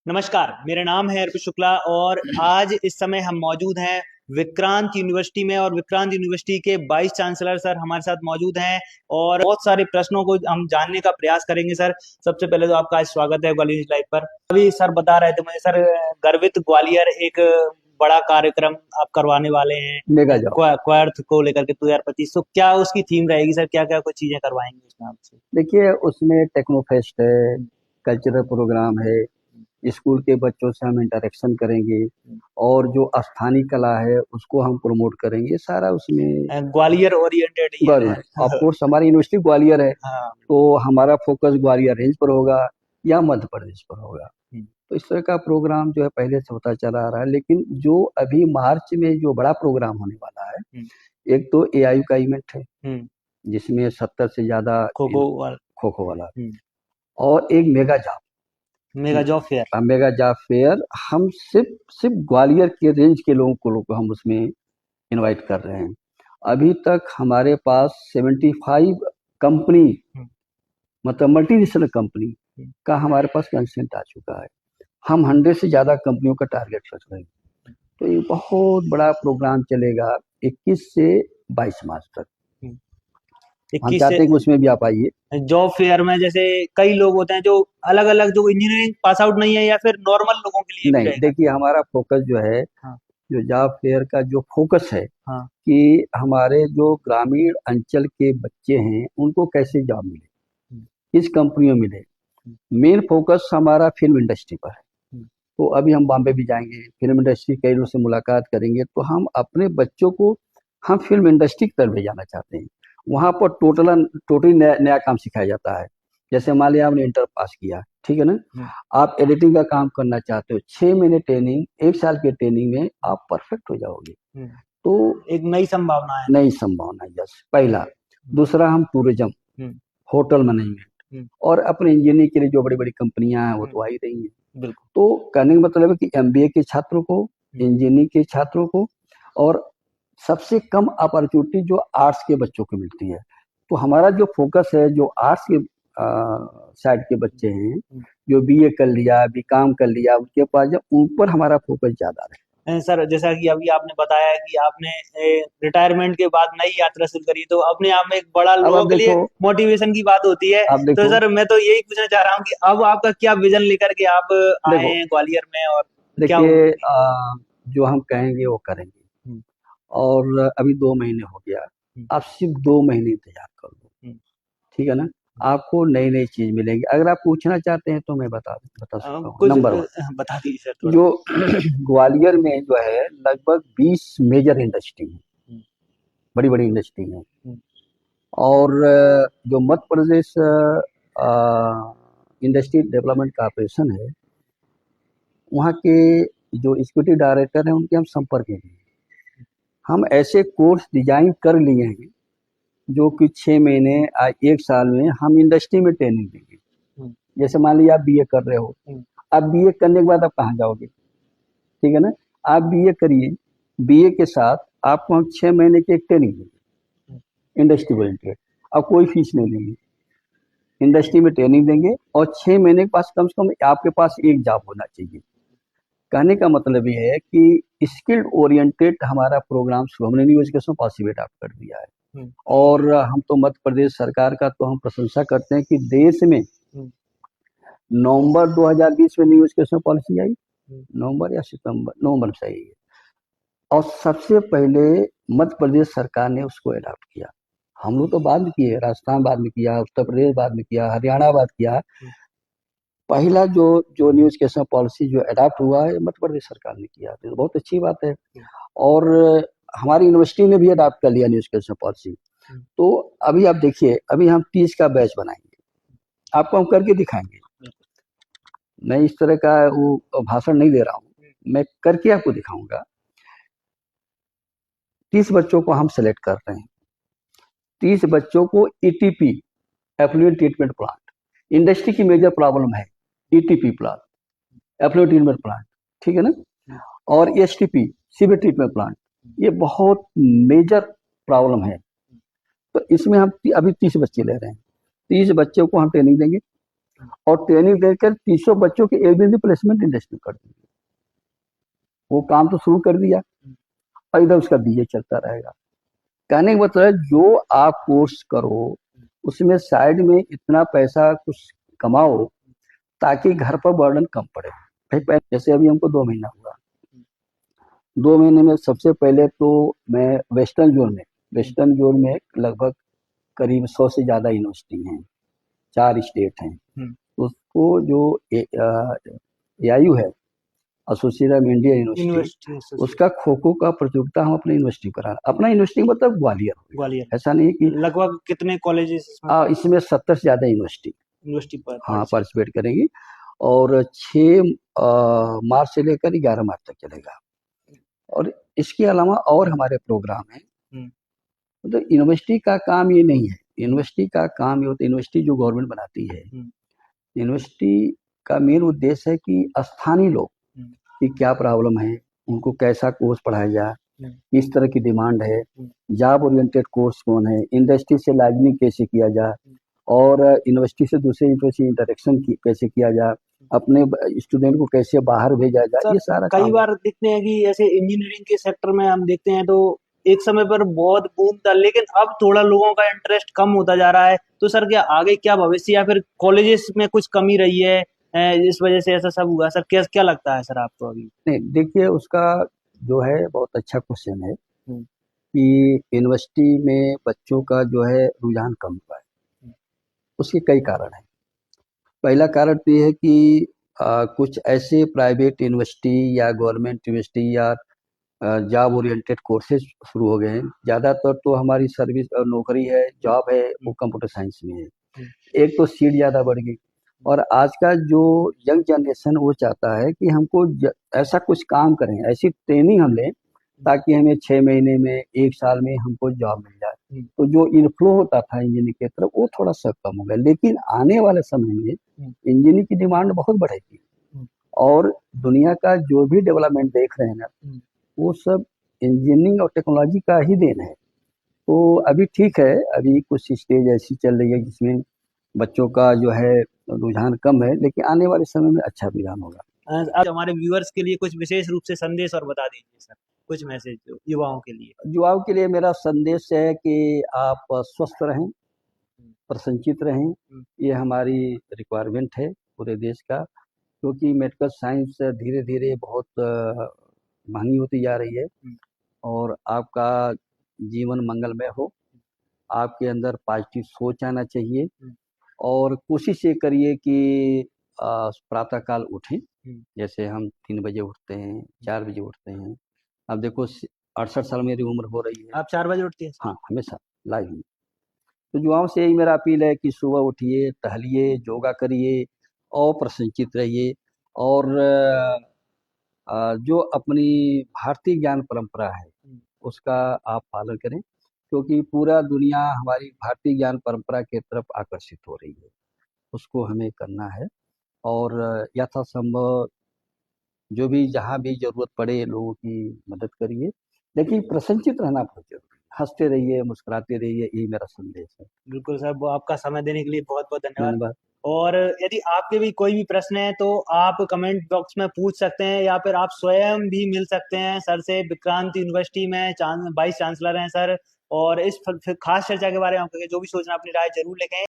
नमस्कार, मेरा नाम है अर्पित शुक्ला और आज इस समय हम मौजूद हैं विक्रांत यूनिवर्सिटी में और विक्रांत यूनिवर्सिटी के वाइस चांसलर सर हमारे साथ मौजूद हैं और बहुत सारे प्रश्नों को हम जानने का प्रयास करेंगे सर। सबसे पहले तो आपका आज स्वागत है ग्वालियर लाइव पर। अभी सर बता रहे थे मुझे सर, गर्वित ग्वालियर एक बड़ा कार्यक्रम आप करवाने वाले हैं मेगा जॉब। क्वार्थ को लेकर के 2025। तो क्या उसकी थीम रहेगी सर, क्या क्या कुछ चीजें करवाएंगे उसमें आपसे? देखिए, उसमें टेक्नोफेस्ट है, कल्चरल प्रोग्राम है, स्कूल के बच्चों से हम इंटरेक्शन करेंगे और जो स्थानीय कला है उसको हम प्रमोट करेंगे। सारा उसमें ग्वालियर ओरिएंटेड ही है। ऑफ कोर्स हमारी यूनिवर्सिटी ग्वालियर है, हाँ। तो हमारा फोकस ग्वालियर रेंज पर होगा या मध्य प्रदेश पर होगा। तो इस तरह का प्रोग्राम जो है पहले से होता चला आ रहा है, लेकिन जो अभी मार्च में जो बड़ा प्रोग्राम होने वाला है, एक तो एआययू का इवेंट है जिसमें 70 से ज्यादा खो खो वाला, और एक mega job fair. Mega job fair हम सिर्फ ग्वालियर के रेंज के लोगों को हम उसमें इनवाइट कर रहे हैं। अभी तक हमारे पास 75 कंपनी, मतलब मल्टीनेशनल कंपनी का हमारे पास कंसेंट आ चुका है। हम 100 से ज्यादा कंपनियों का टारगेट रख रहे हैं। तो ये बहुत बड़ा प्रोग्राम चलेगा 21 से 22 मार्च तक। हम चाहते हैं कि उसमें भी आप आइए। जॉब फेयर में जैसे कई लोग होते हैं जो अलग अलग, जो इंजीनियरिंग पास आउट नहीं है या फिर नॉर्मल लोगों के लिए भी नहीं, रहेगा। देखिए हमारा फोकस जो है, हाँ। जो जॉब फेयर का जो फोकस है, हाँ। कि हमारे जो ग्रामीण अंचल के बच्चे हैं उनको कैसे जॉब मिले, किस कंपनियों मिले। मेन फोकस हमारा फिल्म इंडस्ट्री पर है। तो अभी हम बॉम्बे भी जाएंगे, फिल्म इंडस्ट्री के लोगों से मुलाकात करेंगे, तो हम अपने बच्चों को हम फिल्म इंडस्ट्री की तरफ ले जाना चाहते हैं। वहाँ पर टोटली नया काम सिखाया जाता है। जैसे मान लिया आपने इंटर पास किया, ठीक है ना, आप एडिटिंग का काम करना चाहते हो, 6 महीने ट्रेनिंग, 1 साल की ट्रेनिंग में आप परफेक्ट हो जाओगे। तो एक नई संभावना है। नई संभावना, यस, पहला। दूसरा, हम टूरिज्म, होटल मैनेजमेंट और अपने इंजीनियरिंग के लिए जो बड़ी बड़ी कंपनियां हैं वो तो आ ही रही हैं। तो कहने का मतलब है कि एमबीए के छात्रों को, इंजीनियरिंग के छात्रों को, और सबसे कम अपॉर्चुनिटी जो आर्ट्स के बच्चों को मिलती है। तो हमारा जो फोकस है, जो आर्ट्स के साइड के बच्चे हैं, जो बीए कर लिया, बीकॉम कर लिया, उनके पास जब उन पर हमारा फोकस ज्यादा है। सर, जैसा कि अभी आपने बताया कि आपने रिटायरमेंट के बाद नई यात्रा शुरू करी, तो अपने आप में एक बड़ा लोगों के लिए मोटिवेशन की बात होती है। तो सर मैं तो यही पूछना चाह रहा हूँ कि अब आपका क्या विजन लेकर के आप आए हैं ग्वालियर में, और देखिए जो हम कहेंगे वो करेंगे। और अभी 2 महीने हो गया, आप सिर्फ 2 महीने इंतजार कर लो, ठीक है ना। आपको नई नई चीज मिलेगी। अगर आप पूछना चाहते हैं तो मैं बता सकता हूँ। नंबर 1 बता दीजिए सर। जो ग्वालियर में जो है लगभग 20 मेजर इंडस्ट्री है, बड़ी बड़ी इंडस्ट्री है। और जो Madhya Pradesh industry development corporation है, वहाँ के जो एग्जीक्यूटिव डायरेक्टर हैं उनके हम संपर्क में हैं। हम ऐसे कोर्स डिजाइन कर लिए हैं जो कि 6 महीने 1 साल में हम इंडस्ट्री में ट्रेनिंग देंगे। जैसे मान लीजिए आप बीए कर रहे हो, अब बीए करने के बाद आप कहाँ जाओगे, ठीक है ना। आप बीए करिए, बीए के साथ आपको हम 6 महीने की एक ट्रेनिंग देंगे इंडस्ट्री ओरिएंटेड। अब कोई फीस नहीं लेंगे, इंडस्ट्री में ट्रेनिंग देंगे और 6 महीने के पास कम से कम आपके पास एक जॉब होना चाहिए। कहने का मतलब ये है कि स्किल्ड ओरिएंटेड हमारा प्रोग्राम शुरू हमने न्यू एजुकेशन पॉलिसी में अडॉप्ट कर दिया है। और हम तो मध्य प्रदेश सरकार का तो हम प्रशंसा करते हैं कि देश में नवंबर 2020 में न्यू एजुकेशन पॉलिसी आई, नवंबर या सितंबर, नवंबर से आई है, और सबसे पहले मध्य प्रदेश सरकार ने उसको अडॉप्ट किया। हम लोग तो बाद में किए, राजस्थान बाद में किया, उत्तर प्रदेश बाद में किया, हरियाणा बाद किया। पहला जो न्यू एजुकेशन पॉलिसी जो अडॉप्ट हुआ है मध्य प्रदेश सरकार ने किया, तो बहुत अच्छी बात है। और हमारी यूनिवर्सिटी ने भी अडॉप्ट कर लिया न्यू एजुकेशन पॉलिसी। तो अभी आप देखिए, अभी हम 30 का बैच बनाएंगे, आपको हम करके दिखाएंगे। मैं इस तरह का वो भाषण नहीं दे रहा हूँ, मैं करके आपको दिखाऊंगा। 30 बच्चों को हम सेलेक्ट कर रहे हैं, 30 बच्चों को ETP, effluent treatment plant, industry की मेजर प्रॉब्लम है ETP plant, effluent treatment plant, ठीक है ना, और एसटीपी, सीवेज ट्रीटमेंट प्लांट, ये बहुत मेजर प्रॉब्लम है। तो इसमें हम अभी 30 बच्चे ले रहे हैं, 30 बच्चों को हम ट्रेनिंग देंगे। और ट्रेनिंग देकर 300 बच्चों के एक दिन की प्लेसमेंट इंडस्ट्री कर दी। वो काम तो शुरू कर दिया और इधर उसका बीए चलता रहेगा। कहने का मतलब है जो आप कोर्स करो उसमें साइड में इतना पैसा कुछ कमाओ ताकि घर पर बर्डन कम पड़े। भाई जैसे अभी हमको 2 महीना हुआ, 2 महीने में सबसे पहले तो मैं वेस्टर्न जोन में लगभग करीब 100 से ज्यादा यूनिवर्सिटी हैं, 4 स्टेट हैं। उसको जो AIU है, एसोसिएशन ऑफ इंडियन यूनिवर्सिटी, उसका खो खो का प्रतियोगिता हम अपने यूनिवर्सिटी करा। अपना यूनिवर्सिटी मतलब ग्वालियर। ऐसा नहीं कि लगभग कितने कॉलेजेस इसमें 70 से ज्यादा यूनिवर्सिटी पर हाँ पार्टिसिपेट करेंगी और 6 मार्च से लेकर 11 मार्च तक चलेगा। और इसके अलावा और हमारे प्रोग्राम हैं। तो यूनिवर्सिटी का काम ये नहीं है, यूनिवर्सिटी का काम ये होता है, यूनिवर्सिटी जो गवर्नमेंट बनाती है, यूनिवर्सिटी का मेन उद्देश्य है कि स्थानीय लोग की क्या प्रॉब्लम है, उनको कैसा कोर्स पढ़ाया जाए, किस तरह की डिमांड है, जॉब ओरिएंटेड कोर्स कौन है, इंडस्ट्री से लाइजनिंग कैसे किया जाए और यूनिवर्सिटी से दूसरे यूनिवर्सिटी इंटरेक्शन कैसे किया जाए, अपने स्टूडेंट को कैसे बाहर भेजा जाए, ये सारा कई बार देखते हैं कि ऐसे इंजीनियरिंग के सेक्टर में हम देखते हैं तो एक समय पर बहुत बूम था, लेकिन अब थोड़ा लोगों का इंटरेस्ट कम होता जा रहा है। तो सर क्या आगे क्या भविष्य या फिर कॉलेजेस में कुछ कमी रही है इस वजह से ऐसा सब हुआ? सर क्या क्या लगता है सर आपको अभी? नहीं, देखिए उसका जो है बहुत अच्छा क्वेश्चन है कि यूनिवर्सिटी में बच्चों का जो है रुझान कम हुआ है। उसके कई कारण हैं। पहला कारण तो ये है कि कुछ ऐसे प्राइवेट यूनिवर्सिटी या गवर्नमेंट यूनिवर्सिटी या जॉब ओरिएंटेड कोर्सेज शुरू हो गए हैं। ज़्यादातर तो हमारी सर्विस और नौकरी है, जॉब है, वो कंप्यूटर साइंस में है। एक तो सीट ज़्यादा बढ़ गई और आज का जो यंग जनरेशन वो चाहता है कि हमको ऐसा कुछ काम करें, ऐसी ट्रेनिंग हम लें ताकि हमें 6 महीने में 1 साल में हमको जॉब मिल जाए। तो जो इनफ्लो होता था इंजीनियरिंग की तरफ वो थोड़ा सा कम हो गया, लेकिन आने वाले समय में इंजीनियरिंग की डिमांड बहुत बढ़ेगी और दुनिया का जो भी डेवलपमेंट देख रहे हैं ना, वो सब इंजीनियरिंग और टेक्नोलॉजी का ही देन है। तो अभी ठीक है, अभी कुछ स्टेज ऐसी चल रही है जिसमें बच्चों का जो है रुझान कम है, लेकिन आने वाले समय में अच्छा रुझान होगा। आप हमारे व्यूअर्स के लिए कुछ विशेष रूप से संदेश और बता दीजिए सर, कुछ मैसेज युवाओं के लिए। युवाओं के लिए मेरा संदेश है कि आप स्वस्थ रहें, प्रसन्नचित रहें, ये हमारी रिक्वायरमेंट है पूरे देश का, क्योंकि मेडिकल साइंस धीरे धीरे बहुत महंगी होती जा रही है और आपका जीवन मंगलमय हो, आपके अंदर पॉजिटिव सोच आना चाहिए और कोशिश ये करिए कि प्रातःकाल उठें। जैसे हम 3 बजे उठते हैं, 4 बजे उठते हैं। अब देखो 68 साल मेरी उम्र हो रही है। आप 4 बजे उठते हैं? हाँ, हमेशा लाइव में। तो युवाओं से यही मेरा अपील है कि सुबह उठिए, टहलिए, योगा करिए और प्रसन्नचित रहिए और जो अपनी भारतीय ज्ञान परंपरा है उसका आप पालन करें, क्योंकि पूरा दुनिया हमारी भारतीय ज्ञान परंपरा की तरफ आकर्षित हो रही है, उसको हमें करना है और यथासंभव जो भी जहाँ भी जरूरत पड़े लोगों की मदद करिए, लेकिन प्रसन्नचित रहना बहुत जरूरी है। हंसते रहिए, मुस्कुराते रहिए, यही मेरा संदेश है। बिल्कुल सर, वो आपका समय देने के लिए बहुत बहुत धन्यवाद। धन्यवाद। और यदि आपके भी कोई भी प्रश्न है तो आप कमेंट बॉक्स में पूछ सकते हैं या फिर आप स्वयं भी मिल सकते हैं सर से। विक्रांत यूनिवर्सिटी में वाइस चांसलर हैं सर, और इस खास चर्चा के बारे में आपको जो भी सोचना अपनी राय जरूर लिखें।